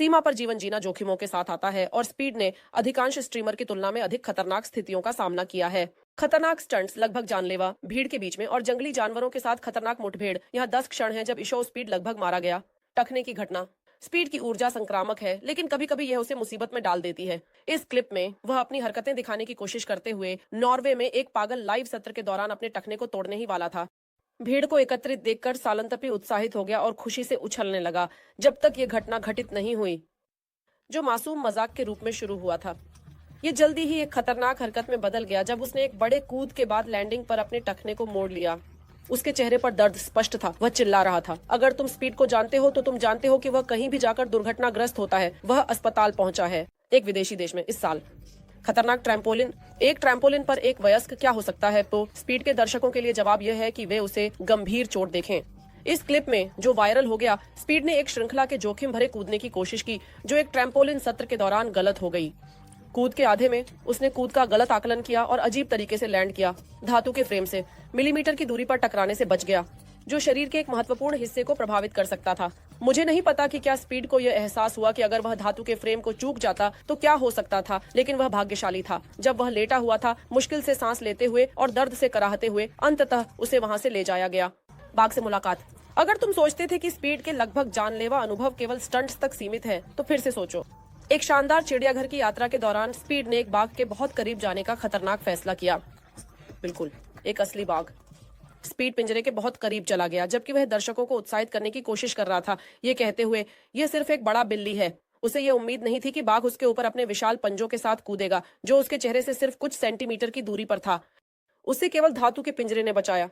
सीमा पर जीवन जीना जोखिमों के साथ आता है और स्पीड ने अधिकांश स्ट्रीमर की तुलना में अधिक खतरनाक स्थितियों का सामना किया है। खतरनाक स्टंट्स, लगभग जानलेवा, भीड़ के बीच में और जंगली जानवरों के साथ खतरनाक मुठभेड़। यहाँ 10 क्षण है जब ईशो स्पीड लगभग मारा गया। टकने की घटना। स्पीड की ऊर्जा संक्रामक है, लेकिन कभी कभी यह उसे मुसीबत में डाल देती है। इस क्लिप में वह अपनी हरकतें दिखाने की कोशिश करते हुए नॉर्वे में एक पागल लाइव सत्र के दौरान अपने टखने को तोड़ने ही वाला था। भीड़ को एकत्रित देखकर सालंतपी उत्साहित हो गया और खुशी से उछलने लगा जब तक ये घटना घटित नहीं हुई, जो मासूम मजाक के रूप में शुरू हुआ था। ये जल्दी ही एक खतरनाक हरकत में बदल गया जब उसने एक बड़े कूद के बाद लैंडिंग पर अपने टखने को मोड़ लिया। उसके चेहरे पर दर्द स्पष्ट था। वह चिल्ला रहा था। अगर तुम स्पीड को जानते हो तो तुम जानते हो कि वह कहीं भी जाकर दुर्घटनाग्रस्त होता है। वह अस्पताल पहुंचा है, एक विदेशी देश में इस साल। खतरनाक ट्रैम्पोलिन। एक ट्रैम्पोलिन पर एक वयस्क क्या हो सकता है? तो स्पीड के दर्शकों के लिए जवाब यह है कि वे उसे गंभीर चोट देखें। इस क्लिप में जो वायरल हो गया, स्पीड ने एक श्रृंखला के जोखिम भरे कूदने की कोशिश की जो एक ट्रैम्पोलिन सत्र के दौरान गलत हो गई। कूद के आधे में उसने कूद का गलत आकलन किया और अजीब तरीके से लैंड किया। धातु के फ्रेम से मिलीमीटर की दूरी पर टकराने से बच गया, जो शरीर के एक महत्वपूर्ण हिस्से को प्रभावित कर सकता था। मुझे नहीं पता कि क्या स्पीड को यह एहसास हुआ कि अगर वह धातु के फ्रेम को चूक जाता तो क्या हो सकता था, लेकिन वह भाग्यशाली था। जब वह लेटा हुआ था, मुश्किल से सांस लेते हुए और दर्द से कराहते हुए, अंततः उसे वहां से ले जाया गया। बाघ से मुलाकात। अगर तुम सोचते थे कि स्पीड के लगभग जानलेवा अनुभव केवल स्टंट्स तक सीमित है, तो फिर से सोचो। एक शानदार चिड़ियाघर की यात्रा के दौरान स्पीड ने एक बाघ के बहुत करीब जाने का खतरनाक फैसला किया। बिल्कुल, एक असली बाघ। स्पीड पिंजरे के बहुत करीब चला गया जबकि वह दर्शकों को उत्साहित करने की कोशिश कर रहा था, ये कहते हुए यह सिर्फ एक बड़ा बिल्ली है। उसे यह उम्मीद नहीं थी कि बाघ उसके ऊपर अपने विशाल पंजों के साथ कूदेगा, जो उसके चेहरे से सिर्फ कुछ सेंटीमीटर की दूरी पर था। उसे केवल धातु के पिंजरे ने बचाया।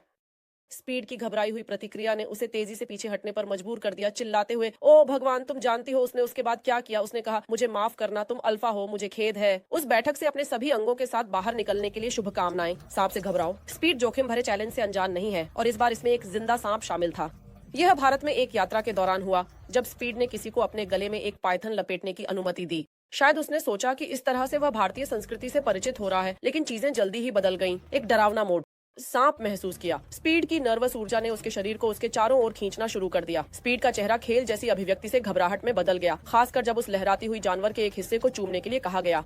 स्पीड की घबराई हुई प्रतिक्रिया ने उसे तेजी से पीछे हटने पर मजबूर कर दिया, चिल्लाते हुए, ओ भगवान, तुम जानती हो उसने उसके बाद क्या किया? उसने कहा, मुझे माफ करना, तुम अल्फा हो, मुझे खेद है। उस बैठक से अपने सभी अंगों के साथ बाहर निकलने के लिए शुभकामनाएं। सांप से घबराओ। स्पीड जोखिम भरे चैलेंज से अनजान नहीं है और इस बार इसमें एक जिंदा सांप शामिल था। यह भारत में एक यात्रा के दौरान हुआ जब स्पीड ने किसी को अपने गले में एक पाइथन लपेटने की अनुमति दी। शायद उसने सोचा कि इस तरह से वह भारतीय संस्कृति से परिचित हो रहा है, लेकिन चीजें जल्दी ही बदल गईं। एक डरावना मोड़ सांप महसूस किया। स्पीड की नर्वस ऊर्जा ने उसके शरीर को उसके चारों ओर खींचना शुरू कर दिया। स्पीड का चेहरा खेल जैसी अभिव्यक्ति से घबराहट में बदल गया, खासकर जब उस लहराती हुई जानवर के एक हिस्से को चूमने के लिए कहा गया।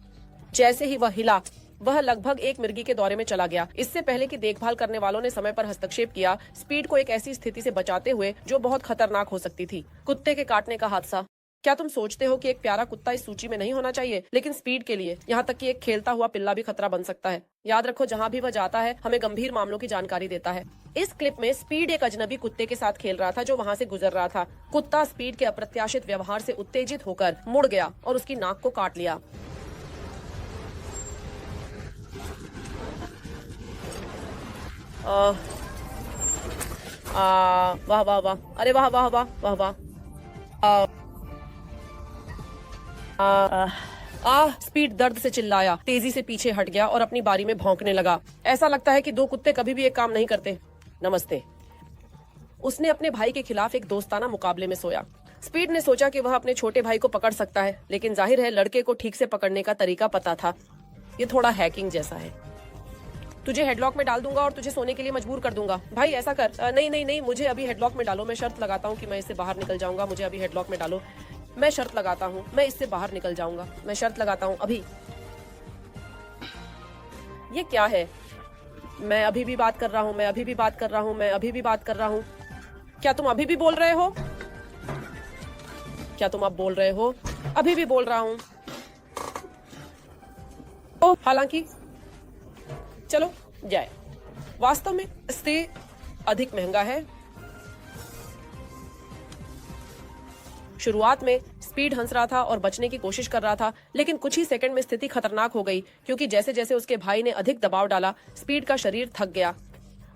जैसे ही वह हिला, वह लगभग एक मिर्गी के दौरे में चला गया। इससे पहले कि देखभाल करने वालों ने समय पर हस्तक्षेप किया, स्पीड को एक ऐसी स्थिति से बचाते हुए जो बहुत खतरनाक हो सकती थी। कुत्ते के काटने का हादसा। क्या तुम सोचते हो कि एक प्यारा कुत्ता इस सूची में नहीं होना चाहिए? लेकिन स्पीड के लिए, यहाँ तक कि एक खेलता हुआ पिल्ला भी खतरा बन सकता है। याद रखो, जहाँ भी वह जाता है हमें गंभीर मामलों की जानकारी देता है। इस क्लिप में स्पीड एक अजनबी कुत्ते के साथ खेल रहा था जो वहाँ से गुजर रहा था। कुत्ता स्पीड के अप्रत्याशित व्यवहार से उत्तेजित होकर मुड़ गया और उसकी नाक को काट लिया। वाह वाह वाह, अरे वाह वाह वाह वाह वाह। स्पीड दर्द से चिल्लाया, तेजी से पीछे हट गया और अपनी बारी में भौंकने लगा। ऐसा लगता है कि दो कुत्ते कभी भी एक काम नहीं करते। नमस्ते। उसने अपने भाई के खिलाफ एक दोस्ताना मुकाबले में सोया। स्पीड ने सोचा कि वह अपने छोटे भाई को पकड़ सकता है, लेकिन जाहिर है लड़के को ठीक से पकड़ने का तरीका पता था। ये थोड़ा हैकिंग जैसा है। तुझे हेडलॉक में डाल दूंगा और तुझे सोने के लिए मजबूर कर दूंगा। भाई ऐसा कर। नहीं नहीं नहीं, मुझे अभी हेडलॉक में डालो। मैं शर्त लगाता हूँ कि मैं इससे बाहर निकल जाऊंगा। मुझे अभी हेडलॉक में डालो। मैं शर्त लगाता हूँ, मैं इससे बाहर निकल जाऊंगा। मैं शर्त लगाता हूँ अभी। ये क्या है? मैं अभी भी बात कर रहा हूँ, मैं अभी भी बात कर रहा हूँ, मैं अभी भी बात कर रहा हूँ। क्या तुम अभी भी बोल रहे हो? क्या तुम अब बोल रहे हो? अभी भी बोल रहा हूँ। ओ, हालांकि चलो जाए। वास्तव में इससे अधिक महंगा है। शुरुआत में स्पीड हंस रहा था और बचने की कोशिश कर रहा था, लेकिन कुछ ही सेकंड में स्थिति खतरनाक हो गई क्योंकि जैसे जैसे उसके भाई ने अधिक दबाव डाला, स्पीड का शरीर थक गया।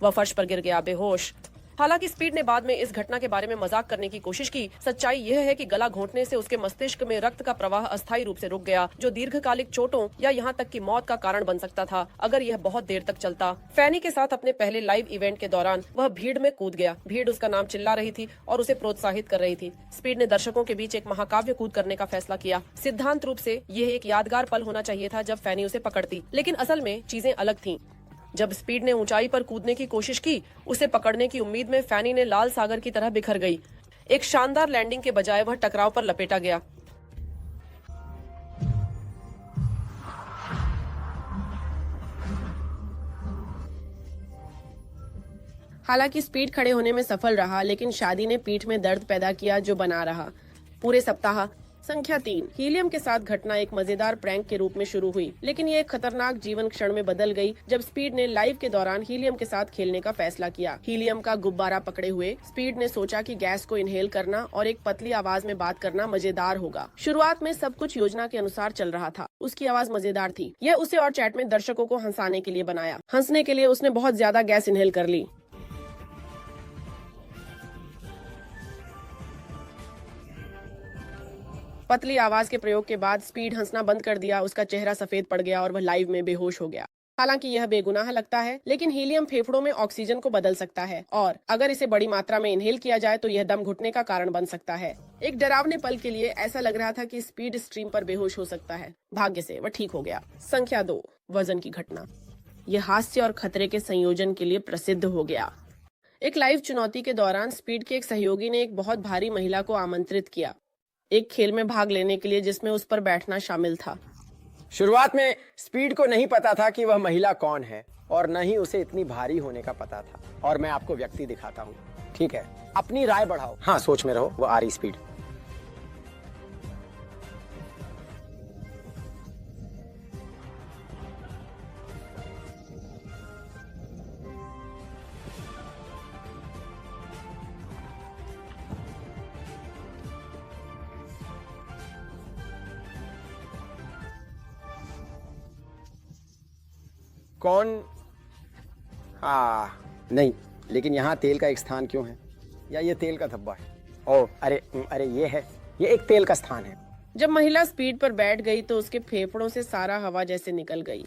वह फर्श पर गिर गया बेहोश। हालांकि स्पीड ने बाद में इस घटना के बारे में मजाक करने की कोशिश की। सच्चाई यह है कि गला घोंटने से उसके मस्तिष्क में रक्त का प्रवाह अस्थायी रूप से रुक गया, जो दीर्घकालिक चोटों या यहाँ तक कि मौत का कारण बन सकता था अगर यह बहुत देर तक चलता। फैनी के साथ अपने पहले लाइव इवेंट के दौरान वह भीड़ में कूद गया। भीड़ उसका नाम चिल्ला रही थी और उसे प्रोत्साहित कर रही थी। स्पीड ने दर्शकों के बीच एक महाकाव्य कूद करने का फैसला किया। सिद्धांत रूप से यह एक यादगार पल होना चाहिए था जब फैनी उसे पकड़ती, लेकिन असल में चीजें अलग थीं। जब स्पीड ने ऊंचाई पर कूदने की कोशिश की, उसे पकड़ने की उम्मीद में फैनी ने लाल सागर की तरह बिखर गई। एक शानदार लैंडिंग के बजाय वह टकराव पर लपेटा गया। हालांकि स्पीड खड़े होने में सफल रहा, लेकिन शादी ने पीठ में दर्द पैदा किया जो बना रहा पूरे सप्ताह। संख्या 3, हीलियम के साथ घटना एक मजेदार प्रैंक के रूप में शुरू हुई, लेकिन ये एक खतरनाक जीवन क्षण में बदल गई जब स्पीड ने लाइव के दौरान हीलियम के साथ खेलने का फैसला किया। हीलियम का गुब्बारा पकड़े हुए स्पीड ने सोचा कि गैस को इनहेल करना और एक पतली आवाज में बात करना मजेदार होगा। शुरुआत में सब कुछ योजना के अनुसार चल रहा था। उसकी आवाज मजेदार थी। यह उसे और चैट में दर्शकों को हंसाने के लिए बनाया। हंसने के लिए उसने बहुत ज्यादा गैस इनहेल कर ली। पतली आवाज के प्रयोग के बाद स्पीड हंसना बंद कर दिया। उसका चेहरा सफेद पड़ गया और वह लाइव में बेहोश हो गया। हालांकि यह बेगुनाह लगता है, लेकिन हीलियम फेफड़ों में ऑक्सीजन को बदल सकता है और अगर इसे बड़ी मात्रा में इनहेल किया जाए तो यह दम घुटने का कारण बन सकता है। एक डरावने पल के लिए ऐसा लग रहा था कि स्पीड स्ट्रीम पर बेहोश हो सकता है। भाग्य से वह ठीक हो गया। संख्या 2, वजन की घटना। यह हास्य और खतरे के संयोजन के लिए प्रसिद्ध हो गया। एक लाइव चुनौती के दौरान स्पीड के एक सहयोगी ने एक बहुत भारी महिला को आमंत्रित किया एक खेल में भाग लेने के लिए जिसमें उस पर बैठना शामिल था। शुरुआत में स्पीड को नहीं पता था कि वह महिला कौन है और न ही उसे इतनी भारी होने का पता था। और मैं आपको व्यक्ति दिखाता हूँ, ठीक है? अपनी राय बढ़ाओ। हाँ, सोच में रहो। वो आ रही स्पीड। कौन? नहीं, लेकिन यहाँ तेल का एक स्थान क्यों है? या ये तेल का धब्बा है? ओह, अरे ये है। ये एक तेल का स्थान है। जब महिला स्पीड पर बैठ गई तो उसके फेफड़ों से सारा हवा जैसे निकल गई।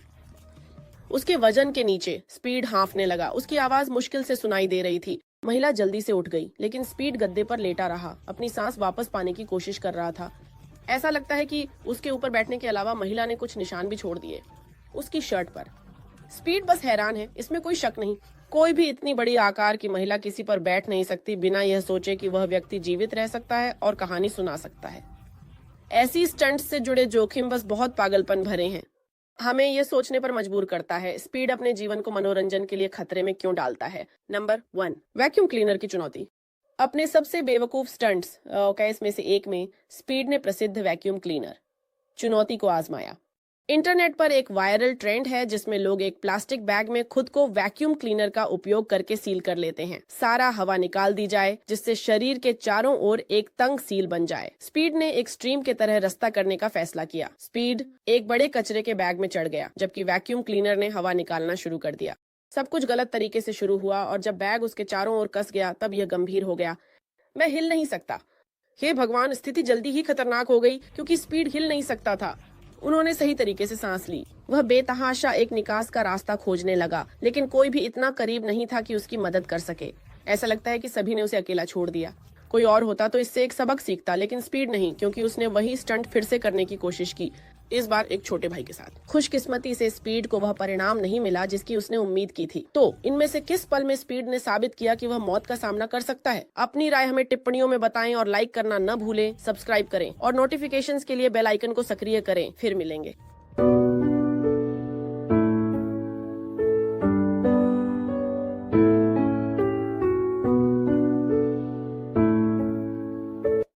उसके वजन के नीचे स्पीड हाँफने लगा। उसकी आवाज मुश्किल से सुनाई दे रही थी। महिला जल्दी से उठ गई, लेकिन स्पीड गद्दे पर लेटा रहा, अपनी सांस वापस पाने की कोशिश कर रहा था। ऐसा लगता है कि उसके ऊपर बैठने के अलावा महिला ने कुछ निशान भी छोड़ दिए उसकी शर्ट पर। स्पीड बस हैरान है, इसमें कोई शक नहीं। कोई भी इतनी बड़ी आकार की महिला किसी पर बैठ नहीं सकती बिना यह सोचे कि वह व्यक्ति जीवित रह सकता है और कहानी सुना सकता है। ऐसी स्टंट से जुड़े जोखिम बस बहुत पागलपन भरे हैं। हमें यह सोचने पर मजबूर करता है, स्पीड अपने जीवन को मनोरंजन के लिए खतरे में क्यों डालता है। नंबर 1, वैक्यूम क्लीनर की चुनौती। अपने सबसे बेवकूफ स्टंट्स में से एक में स्पीड ने प्रसिद्ध वैक्यूम क्लीनर चुनौती को आजमाया। इंटरनेट पर एक वायरल ट्रेंड है जिसमें लोग एक प्लास्टिक बैग में खुद को वैक्यूम क्लीनर का उपयोग करके सील कर लेते हैं। सारा हवा निकाल दी जाए जिससे शरीर के चारों ओर एक तंग सील बन जाए। स्पीड ने एक स्ट्रीम के तरह रास्ता करने का फैसला किया। स्पीड एक बड़े कचरे के बैग में चढ़ गया, जबकि वैक्यूम क्लीनर ने हवा निकालना शुरू कर दिया। सब कुछ गलत तरीके से शुरू हुआ और जब बैग उसके चारों ओर कस गया तब यह गंभीर हो गया। मैं हिल नहीं सकता। हे भगवान, स्थिति जल्दी ही खतरनाक हो गई क्योंकि स्पीड हिल नहीं सकता था। उन्होंने सही तरीके से सांस ली। वह बेतहाशा एक निकास का रास्ता खोजने लगा, लेकिन कोई भी इतना करीब नहीं था कि उसकी मदद कर सके। ऐसा लगता है कि सभी ने उसे अकेला छोड़ दिया। कोई और होता तो इससे एक सबक सीखता, लेकिन स्पीड नहीं, क्योंकि उसने वही स्टंट फिर से करने की कोशिश की, इस बार एक छोटे भाई के साथ। खुशकिस्मती से स्पीड को वह परिणाम नहीं मिला जिसकी उसने उम्मीद की थी। तो इनमें से किस पल में स्पीड ने साबित किया कि वह मौत का सामना कर सकता है? अपनी राय हमें टिप्पणियों में बताएं और लाइक करना न भूलें। सब्सक्राइब करें और नोटिफिकेशंस के लिए बेल आइकन को सक्रिय करें। फिर मिलेंगे।